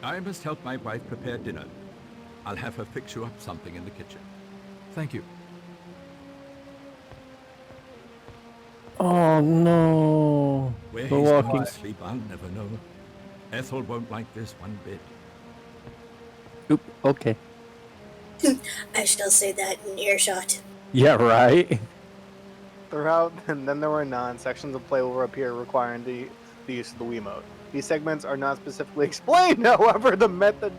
I must help my wife prepare dinner. I'll have her fix you up something in the kitchen. Thank you. Oh no. Where The he's going walking. to sleep, I'll never know. Ethel won't like this one bit. Oop, okay. I shall say that in earshot. Yeah, right. Throughout, and then there were none, sections of play will appear requiring the use of the Wiimote. These segments are not specifically explained, however, the method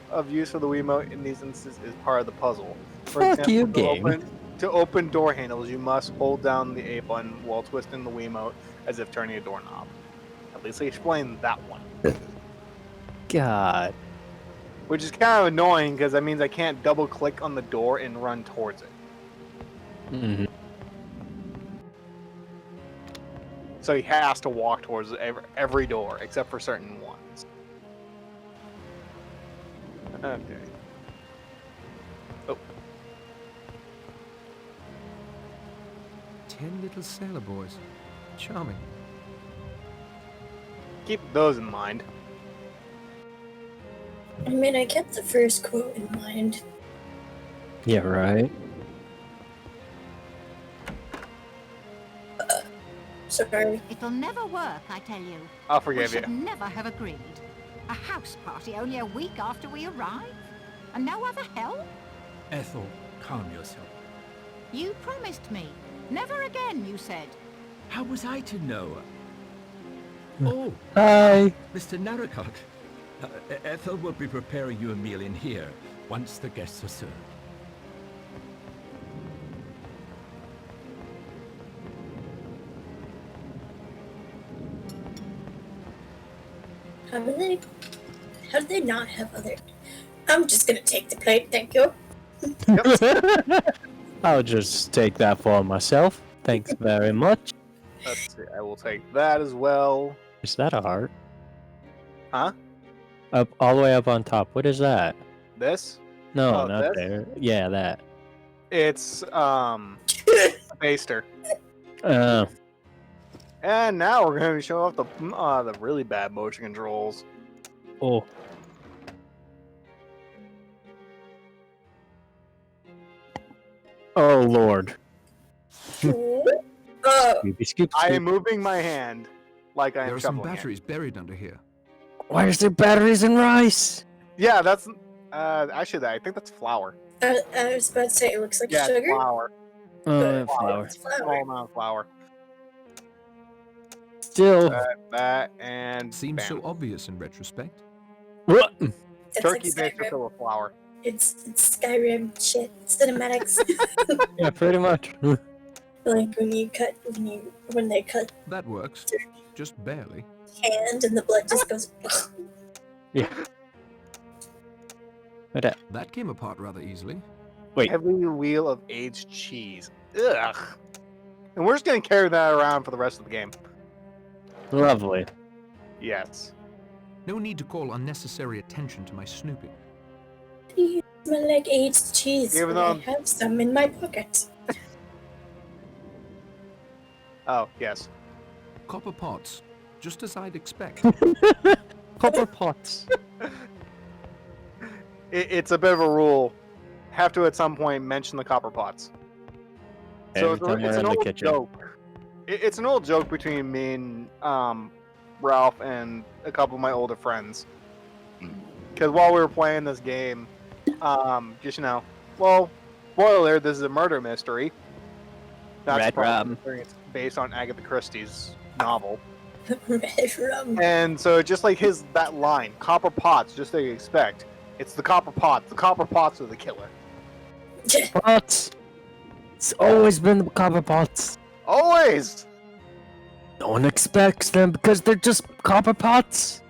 of use of the Wiimote in these instances is part of the puzzle. For Fuck you, example, game. to open door handles, you must hold down the A button while twisting the Wiimote as if turning a doorknob. At least they explained that one. God. Which is kind of annoying because that means I can't double click on the door and run towards it. Mm-hmm. So he has to walk towards every door except for certain ones. Okay. Oh, 10 little sailor boys. Charming. keep those in mind. I mean, I kept the first quote in mind. Yeah, right. Sorry. It'll never work, I tell you. I'll We forgive you. should never have agreed. A house party only a week after we arrive? And no other help? Ethel, calm yourself. You promised me. Never again, you said. How was I to know? Oh, Hi. Mr. Narracott. Ethel will be preparing you a meal in here once the guests are served. How do they not have other? I'm just gonna take the plate, thank you. I'll just take that for myself. Thanks very much. Let's see. I will take that as well. Is that a heart? Huh? Up all the way up on top. What is that? This? No, Oh, not this? there. Yeah, that. It's a baster. Uh, And now we're going to show off the really bad motion controls. oh. Oh Lord. Oh, Scooby, scoop, I am scoop. moving my hand like I am There are some shoveling it. batteries buried under here. Why is there batteries in rice? Yeah, that's actually I think that's flour. I was about to say it looks like Yeah, it's sugar. flour. Flour. It's flour. Small amount of flour. Still. That and Seems bam. so obvious in retrospect. What? It's Turkey like baster Skyrim. full of flour. It's Skyrim shit. Cinematics. Yeah, pretty much. Like when they cut That works. Just barely. hand and the blood just goes. Yeah. What that? That came apart rather easily. Wait. Heavy wheel of aged cheese. Ugh. And we're just gonna carry that around for the rest of the game. Lovely. Yes. No need to call unnecessary attention to my snooping. You smell like aged cheese. Even but I though- have some in my pocket. Oh, yes. Copper pots. Just as I'd expect. Copper pots. It's a bit of a rule. Have to at some point mention the copper pots. So Every time it's we're an in the old kitchen. joke. It's an old joke between me and Ralph and a couple of my older friends. Because while we were playing this game, just well, spoiler alert, this is a murder mystery. Not Red surprising, rum. considering it's based on Agatha Christie's novel. Red rum. And so just like that line, copper pots, just like you expect. It's the copper pots. The copper pots are the killer. Pots. It's always been the copper pots. Always! No one expects them because they're just copper pots.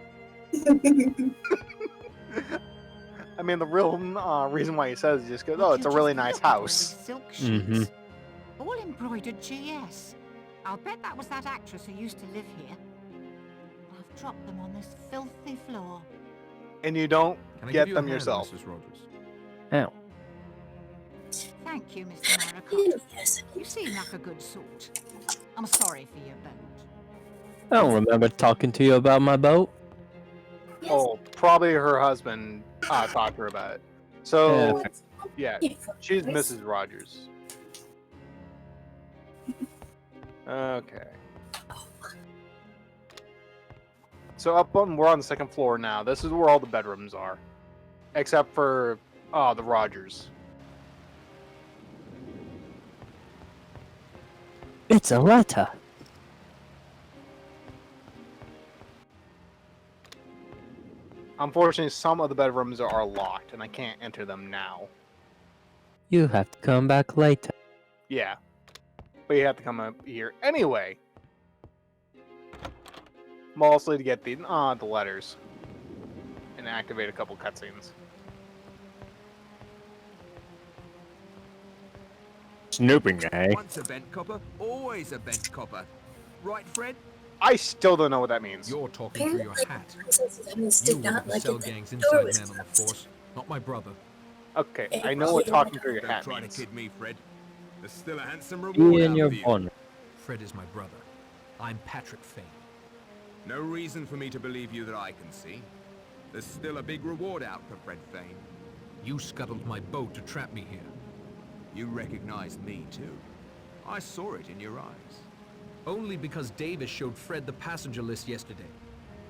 I mean, the real reason why he says it just goes, oh, it's a really nice house. Silk sheets. Mhm. All embroidered GS. I'll bet that was that actress who used to live here. I've dropped them on this filthy floor. And you don't Can I get give you a them hand, yourself. Mrs. Rogers? Ow. Thank you, Mr. Narracott. Yes. You seem like a good sort. I'm sorry for your boat. I don't remember talking to you about my boat. Yes. Oh, probably her husband talked to her about it. So yeah, she's Mrs. Rogers. Okay. So we're on the second floor now. This is where all the bedrooms are, except for the Rogers. It's a letter. Unfortunately, some of the bedrooms are locked, and I can't enter them now. You have to come back later. Yeah, but you have to come up here anyway. Mostly to get the letters and activate a couple cutscenes. Snooping, eh? Once a vent copper, always a vent copper. Right, Fred? I still don't know what that means. You're talking through your hat. Princess Emmons You did were not the like cell it that gang's the door inside was man on the closed. force, not my brother. Okay, I know what talking through your Don't hat try to means. kid me, Fred. There's still a handsome reward You out and your of you. bonnet. Fred is my brother. I'm Patrick Fane. No reason for me to believe you that I can see. There's still a big reward out for Fred Fane. You scuttled my boat to trap me here. You recognized me, too. I saw it in your eyes. Only because Davis showed Fred the passenger list yesterday.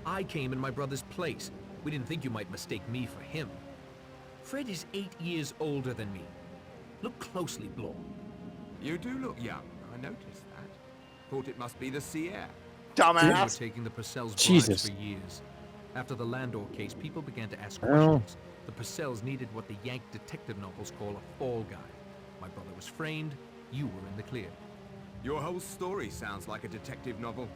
I came in my brother's place. We didn't think you might mistake me for him. Fred is 8 years older than me. Look closely, Blore. You do look young. I noticed that. Thought it must be the sea air. We were Dumbass. taking the Purcell's bribes Jesus. for years. After the Landor case, people began to ask Oh. questions. The Purcells needed what the Yank detective novels call a fall guy. My brother was framed. You were in the clear. Your whole story sounds like a detective novel.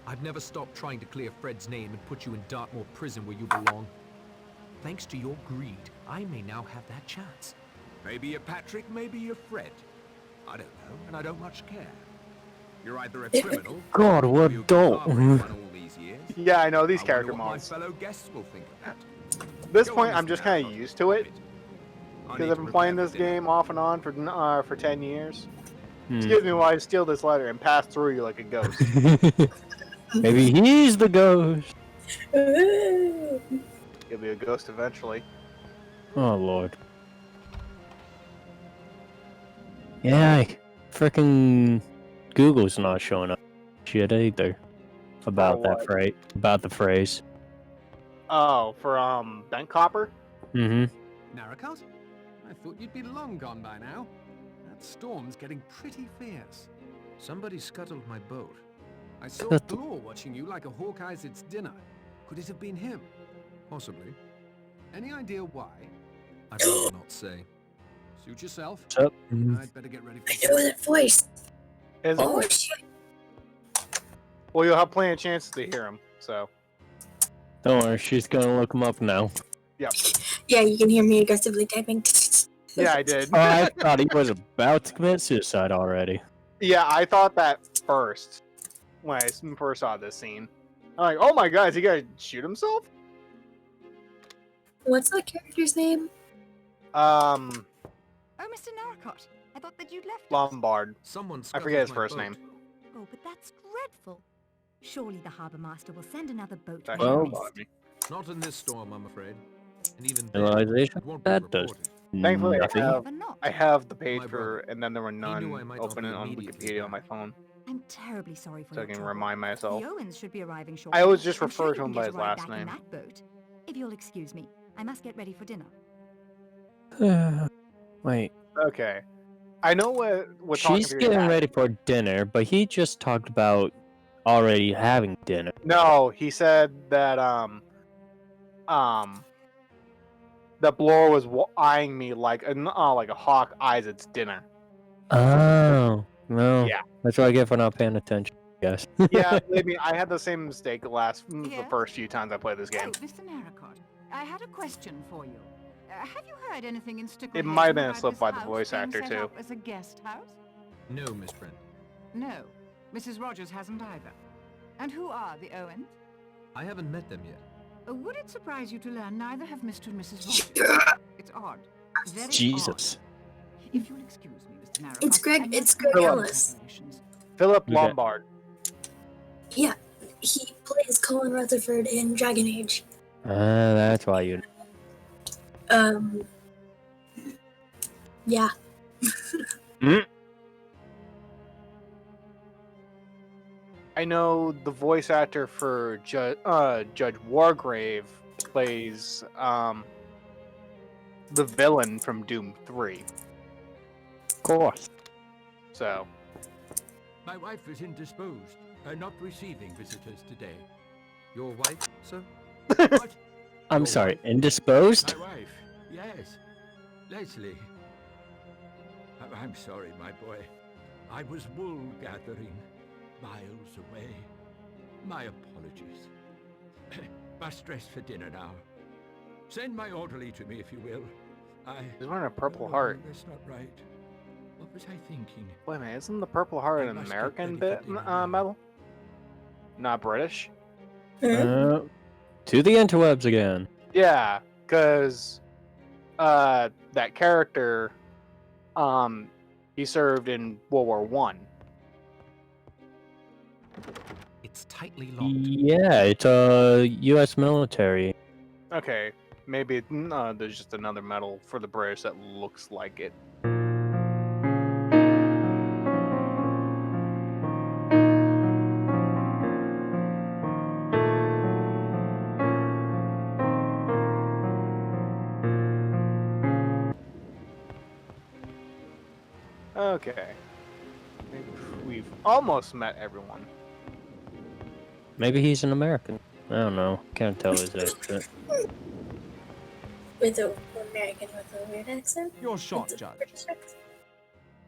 I've never stopped trying to clear Fred's name and put you in Dartmoor prison where you belong. Thanks to your greed, I may now have that chance. Maybe you're Patrick, maybe you're Fred. I don't know, and I don't much care. You're either a criminal, God, or what you've dope. been harboring one all these years. Yeah, I know these I character wonder what mods. my fellow guests will think of that. At this Go point, on, I'm Mr. just kind of Narcot. used to it I because need I've to been playing prepare this for dinner. game off and on for 10 years. Hmm. Excuse me while I steal this letter and pass through you like a ghost. Maybe he's the ghost. Ooh. You'll be a ghost eventually. Oh lord. Yeah, frickin' Google's not showing up shit either about that what? phrase. About the phrase. Oh, for Bent Copper? Mm-hmm. Narracot? I thought you'd be long gone by now. That storm's getting pretty fierce. Somebody scuttled my boat. I saw Scuttle. Blore watching you like a hawk eyes its dinner. Could it have been him? Possibly. Any idea why? I'd rather not say. Suit yourself. What's up? I'd better get ready for I know that voice. Is Oh shit. Well, you'll have plenty of chances to hear him, so. Don't worry, she's gonna look him up now. Yep. Yeah, you can hear me aggressively typing. Yeah, I did. Oh, I thought he was about to commit suicide already. Yeah, I thought that first when I first saw this scene. I'm like, oh my god, is he gonna shoot himself? What's that character's name? Oh, Mr. Narracot, I thought that you'd left us. Lombard. Someone I scuttled forget his my first boat. name. Oh, but that's dreadful. Surely the harbour master will send another boat That when Well- you bothered mist. me. Not in this storm, I'm afraid. And even then, Realization? it won't be That does reported. Thankfully, nothing. Never not. I have the My page brother. for, and then there were knew I none might not open be it on immediately Wikipedia on my back. phone, I'm terribly sorry for so I your can trouble. remind myself. The Owens should be arriving shortly. I always just I'm sure refer you to can him get by a his ride last back in name. that boat. If you'll excuse me, I must get ready for dinner. Wait, Okay. I know what talking she's through your getting hat- ready for dinner, but he just talked about already having dinner. No, he said that that Blore was eyeing me like a hawk eyes its dinner. Oh, no. Yeah. That's what I get for not paying attention, I guess. Yeah, believe me, I had the same mistake the Yes? first few times I played this game. Oh, Mr. Narracot, I had a question for you. Have you heard anything in Stickle It might have been a about slip this by the house voice being actor, set too. up as a guest house? No, Miss Brent. No, Mrs. Rogers hasn't either. And who are the Owens? I haven't met them yet. Would it surprise you to learn neither have Mr. and Mrs. Rogers? It's odd. Very Jesus. odd. If you'll excuse me, Mr. Narracot. It's Greg- I must it's make Greg my Ellis. preparations. Philip You got- Lombard. Yeah, he plays Colin Rutherford in Dragon Age. That's why you. Yeah. I know the voice actor for Judge Wargrave plays the villain from Doom 3. Of course. So, My wife is indisposed, not receiving visitors today. Your wife, sir? What? I'm Your sorry, wife? indisposed? My wife, yes. Leslie. I'm sorry, my boy. I was wool gathering, miles away. My apologies. Must dress for dinner now. Send my orderly to me if you will. he's wearing a Purple No, Heart. that's not right. What was I thinking? Wait a minute, isn't the Purple Heart I an must get American ready for dinner. medal? Not British? To the interwebs again. Yeah, because that character, he served in World War One. It's tightly locked. Yeah, it's U.S. military. Okay, maybe there's just another medal for the British that looks like it. Okay. I think we've almost met everyone. Maybe he's an American. I don't know. Can't tell his accent. With an American with a weird accent. Your shot, With a Judge. British accent.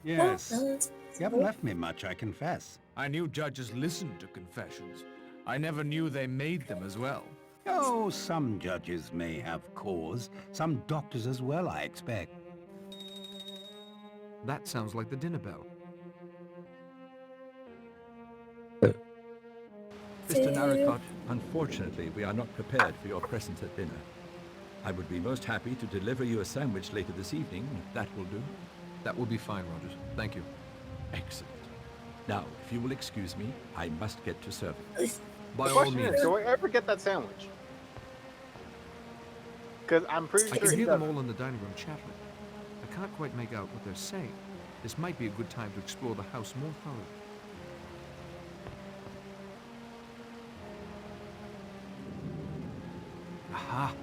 Yes. Oh, no, it's You haven't left me much, I confess. I knew judges listened to confessions. I never knew they made them as well. Oh, some judges may have cause. Some doctors as well, I expect. That sounds like the dinner bell. Mr. Narracott, unfortunately, we are not prepared for your presence at dinner. I would be most happy to deliver you a sandwich later this evening, if that will do. That will be fine, Rogers. Thank you. Excellent. Now, if you will excuse me, I must get to serving. By The all question means. is, do I ever get that sandwich? Because I'm pretty I sure can he hear them doesn't. all in the dining room chattering. I can't quite make out what they're saying. This might be a good time to explore the house more thoroughly. Aha!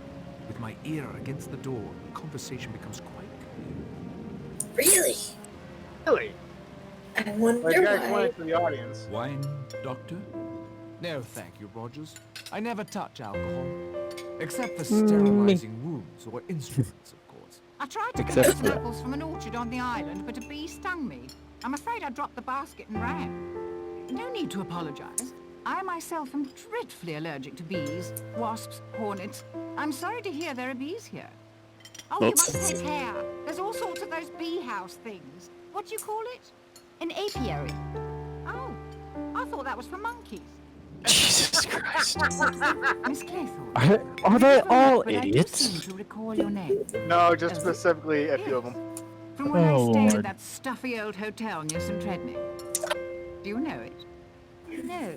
With my ear against the door, the conversation becomes quite clear. Really? Really? I wonder Like, you guys why. went to the audience. Wine, Doctor? No, thank you, Rogers. I never touch alcohol. Except for Me. sterilizing wounds or instruments, of course. I tried to Except collect some for that. apples from an orchard on the island, but a bee stung me. I'm afraid I dropped the basket and ran. No need to apologize. I myself am dreadfully allergic to bees, wasps, hornets. I'm sorry to hear there are bees here. Oh, you Oops. must take care. There's all sorts of those bee house things. What do you call it? An apiary. Oh, I thought that was for monkeys. Jesus Christ. Miss Claythorne. Are they all But I do idiots? seem to recall your name. No, just As it- specifically a few of them. From when Oh, I stayed Lord. at that stuffy old hotel near St. Tredney. Do you know it? No.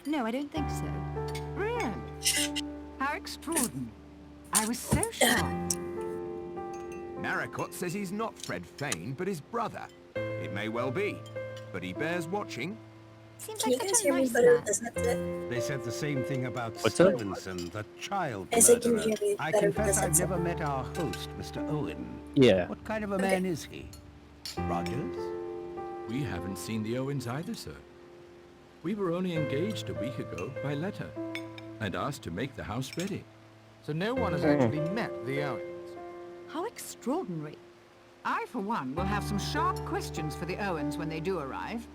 No, I don't think so. Brilliant. How extraordinary. I was so shocked. Narracott says he's not Fred Fane, but his brother. It may well be, but he bears watching. Seems Can you like guys such a hear me nice better man. with this headset? They said the same thing about What's that? Stevenson, the child I said, can you murderer. hear me I better with confess this I've headset? never met our host, Mr. Owen. Yeah. What kind of a man is he? Rogers? We haven't seen the Owens either, sir. We were only engaged a week ago by letter and asked to make the house ready. So no one has actually met the Owens. How extraordinary. I, for one, will have some sharp questions for the Owens when they do arrive.